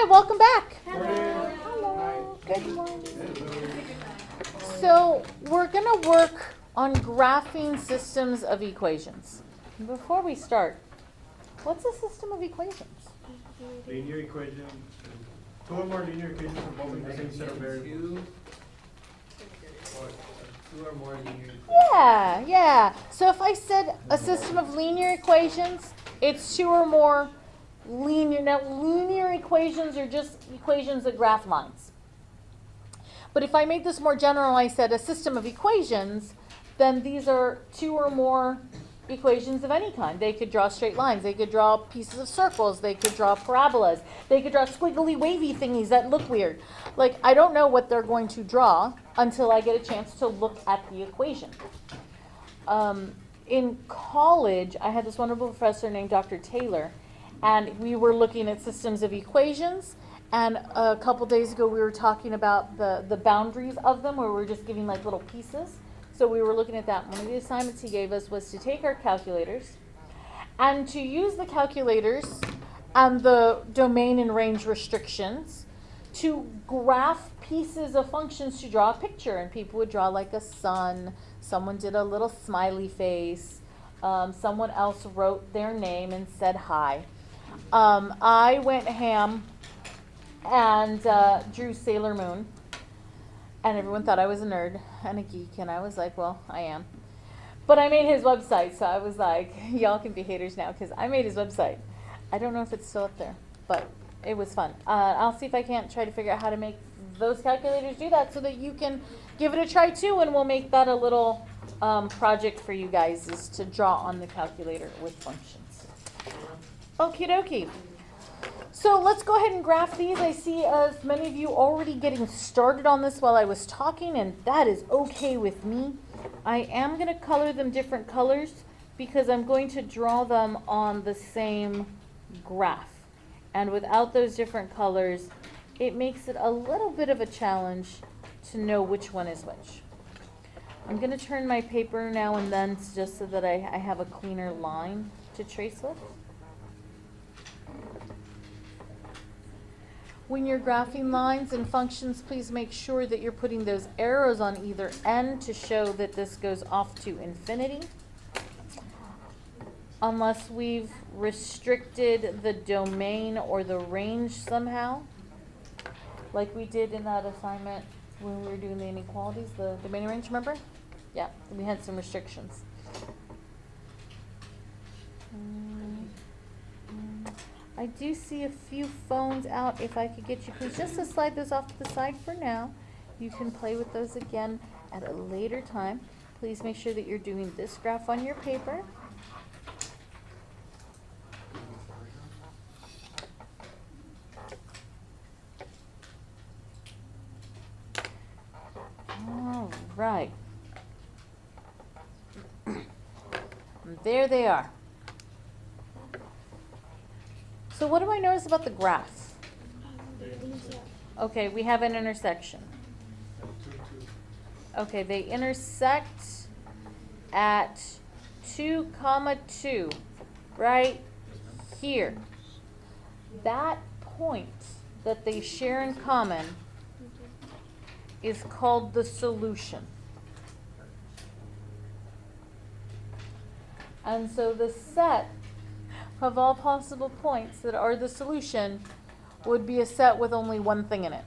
Hi, welcome back. Hello. Hello. Good morning. So we're going to work on graphing systems of equations. Before we start, what's a system of equations? Linear equation. Two or more linear equations involving the same set of variables. Two or more linear equations. Yeah. So if I said a system of linear equations, it's two or more linear. Now, linear equations are just equations that graph lines. But if I made this more general, I said a system of equations, then these are two or more equations of any kind. They could draw straight lines. They could draw pieces of circles. They could draw parabolas. They could draw squiggly wavy thingies that look weird. Like, I don't know what they're going to draw until I get a chance to look at the equation. In college, I had this wonderful professor named Dr. Taylor, and we were looking at systems of equations. And a couple days ago, we were talking about the boundaries of them, where we were just giving like little pieces. So we were looking at that. One of the assignments he gave us was to take our calculators and to use the calculators and the domain and range restrictions to graph pieces of functions to draw a picture. And people would draw like a sun. Someone did a little smiley face. Someone else wrote their name and said hi. I went ham and drew Sailor Moon. And everyone thought I was a nerd and a geek, and I was like, well, I am. But I made his website, so I was like, y'all can be haters now, because I made his website. I don't know if it's still up there, but it was fun. I'll see if I can't try to figure out how to make those calculators do that so that you can give it a try too, and we'll make that a little project for you guys, is to draw on the calculator with functions. Okie dokie. So let's go ahead and graph these. I see as many of you already getting started on this while I was talking, and that is okay with me. I am going to color them different colors because I'm going to draw them on the same graph. And without those different colors, it makes it a little bit of a challenge to know which one is which. I'm going to turn my paper now and then just so that I have a cleaner line to trace with. When you're graphing lines and functions, please make sure that you're putting those arrows on either end to show that this goes off to infinity. Unless we've restricted the domain or the range somehow, like we did in that assignment when we were doing the inequalities, the domain and range, remember? Yeah, we had some restrictions. I do see a few phones out. If I could get you please just to slide those off to the side for now. You can play with those again at a later time. Please make sure that you're doing this graph on your paper. All right. And there they are. So what do I notice about the graph? Okay, we have an intersection. Okay, they intersect at 2, 2, right here. That point that they share in common is called the solution. And so the set of all possible points that are the solution would be a set with only one thing in it.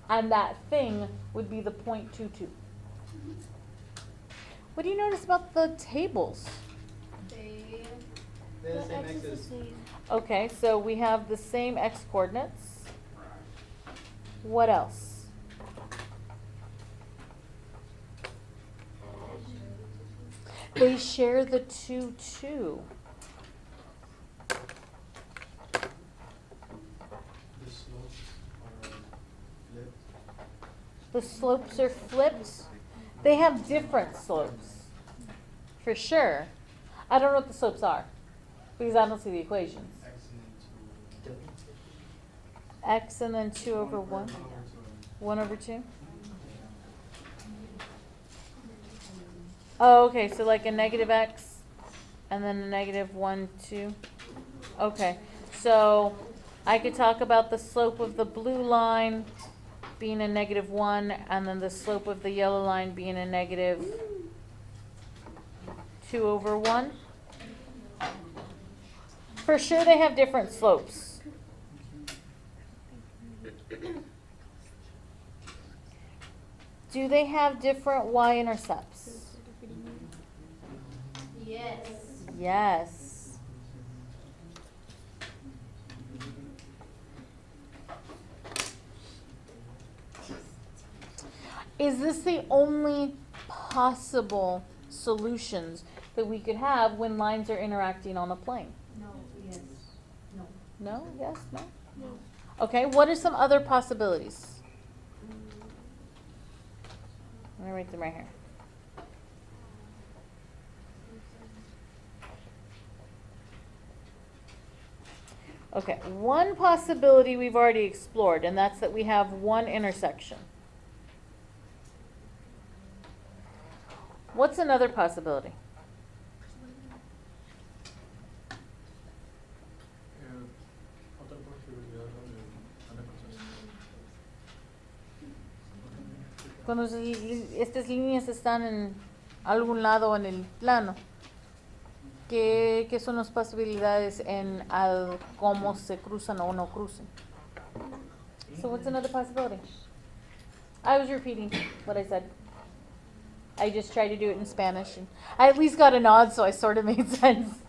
And that thing would be the point 2, 2. What do you notice about the tables? They're the same x's. Okay, so we have the same x coordinates. What else? They share the 2, 2. The slopes are flipped. They have different slopes, for sure. I don't know what the slopes are, because I don't see the equations. X and then 2 over 1? 1 over 2? Oh, okay, so like a negative x and then a negative 1, 2. Okay, so I could talk about the slope of the blue line being a -1, and then the slope of the yellow line being a -2/1. For sure they have different slopes. Do they have different y-intercepts? Yes. Yes. Is this the only possible solutions that we could have when lines are interacting on a plane? No, yes, no. No? Yes? No? No. Okay, what are some other possibilities? I'm gonna write them right here. Okay, one possibility we've already explored, and that's that we have one intersection. What's another possibility? Otra posibilidad donde van a cruzarse. Cuando estas líneas están en algún lado en el plano, ¿qué son las posibilidades en cómo se cruzan o no cruzan? So what's another possibility? I was repeating what I said. I just tried to do it in Spanish, and I at least got a nod, so I sort of made sense.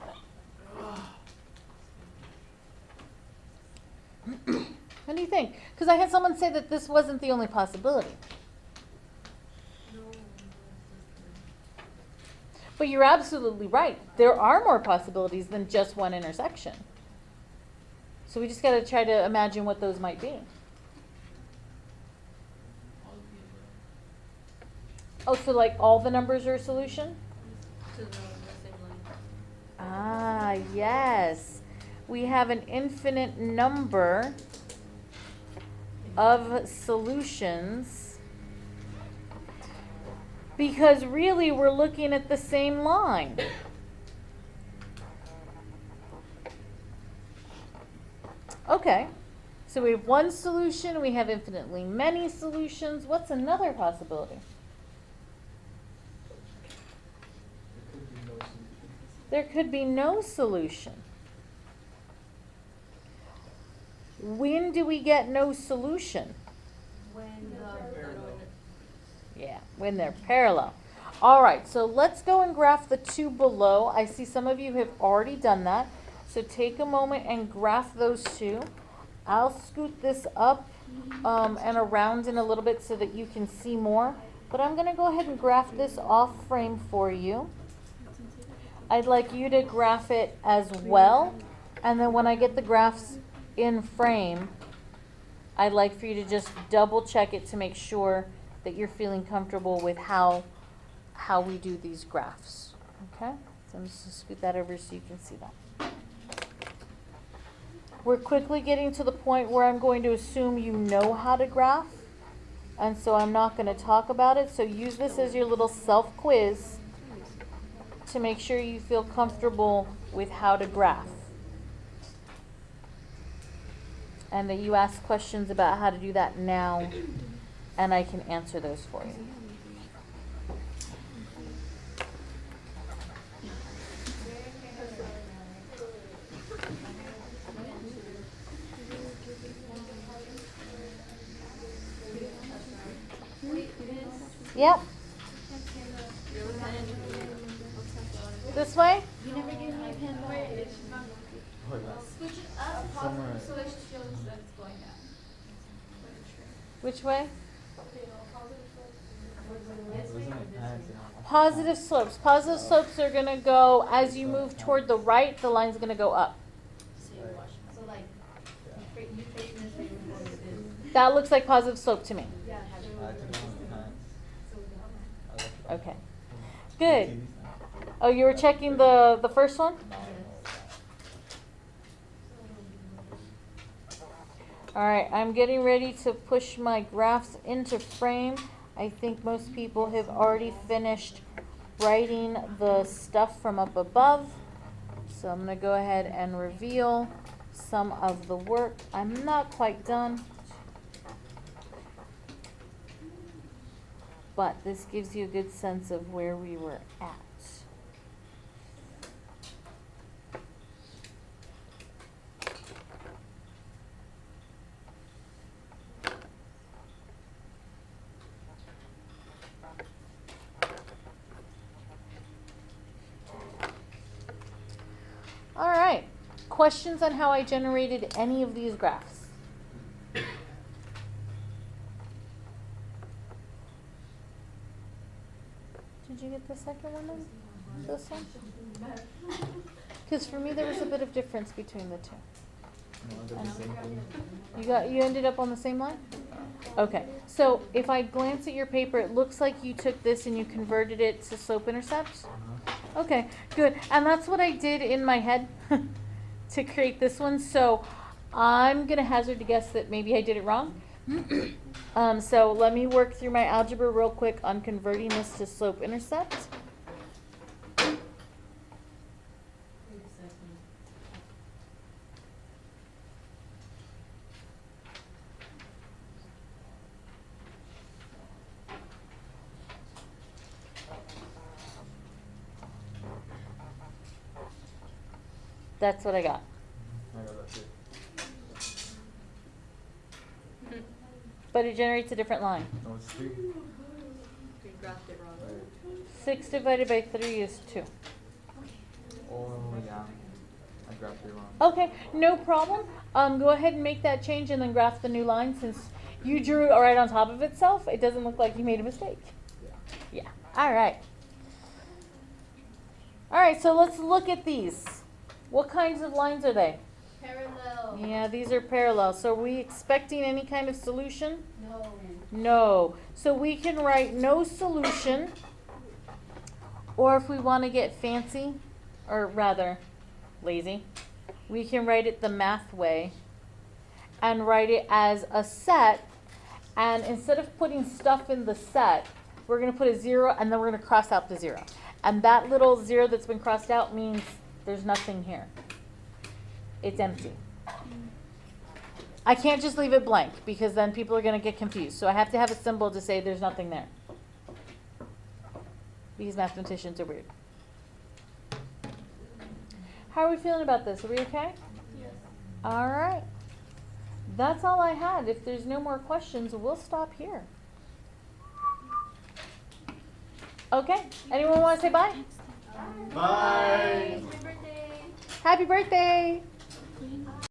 What do you think? Because I had someone say that this wasn't the only possibility. But you're absolutely right. There are more possibilities than just one intersection. So we just got to try to imagine what those might be. Oh, so like all the numbers are a solution? To the same line. Ah, yes. We have an infinite number of solutions because really we're looking at the same line. Okay, so we have one solution, we have infinitely many solutions. What's another possibility? There could be no solution. When do we get no solution? When Yeah, when they're parallel. All right, so let's go and graph the two below. I see some of you have already done that. So take a moment and graph those two. I'll scoot this up and around in a little bit so that you can see more. But I'm going to go ahead and graph this off frame for you. I'd like you to graph it as well. And then when I get the graphs in frame, I'd like for you to just double check it to make sure that you're feeling comfortable with how we do these graphs. Okay? So I'm just going to scoot that over so you can see that. We're quickly getting to the point where I'm going to assume you know how to graph. And so I'm not going to talk about it. So use this as your little self-quiz to make sure you feel comfortable with how to graph. And that you ask questions about how to do that now, and I can answer those for you. Yep. This way? You never gave me a pen back. Switch it up so it shows that it's going down. Which way? This way or this way? Positive slopes. Positive slopes are going to go, as you move toward the right, the line's going to go up. So like, you facing this way, you're going to this. That looks like positive slope to me. Yeah. Okay. Good. Oh, you were checking the first one? All right, I'm getting ready to push my graphs into frame. I think most people have already finished writing the stuff from up above. So I'm going to go ahead and reveal some of the work. I'm not quite done, but this gives you a good sense of where we were at. All right, questions on how I generated any of these graphs? Did you get the second one then? This one? Because for me there was a bit of difference between the two. No, I got the same thing. You ended up on the same line? Okay, so if I glance at your paper, it looks like you took this and you converted it to slope-intercept? Okay, good. And that's what I did in my head to create this one. So I'm going to hazard to guess that maybe I did it wrong. So let me work through my algebra real quick on converting this to slope-intercept. That's what I got. I got that too. But it generates a different line. No, it's 3. You graphed it wrong. Right. 6 divided by 3 is 2. Oh, yeah. I grabbed it wrong. Okay, no problem. Go ahead and make that change and then graph the new line since you drew it right on top of itself. It doesn't look like you made a mistake. Yeah. Yeah, all right. All right, so let's look at these. What kinds of lines are they? Parallel. Yeah, these are parallel. So are we expecting any kind of solution? No. No. So we can write no solution, or if we want to get fancy, or rather lazy, we can write it the math way and write it as a set. And instead of putting stuff in the set, we're going to put a 0 and then we're going to cross out the 0. And that little 0 that's been crossed out means there's nothing here. It's empty. I can't just leave it blank because then people are going to get confused. So I have to have a symbol to say there's nothing there. These mathematicians are weird. How are we feeling about this? Are we okay? Yes. All right. That's all I had. If there's no more questions, we'll stop here. Okay. Anyone want to say bye? Bye. Happy birthday. Happy birthday.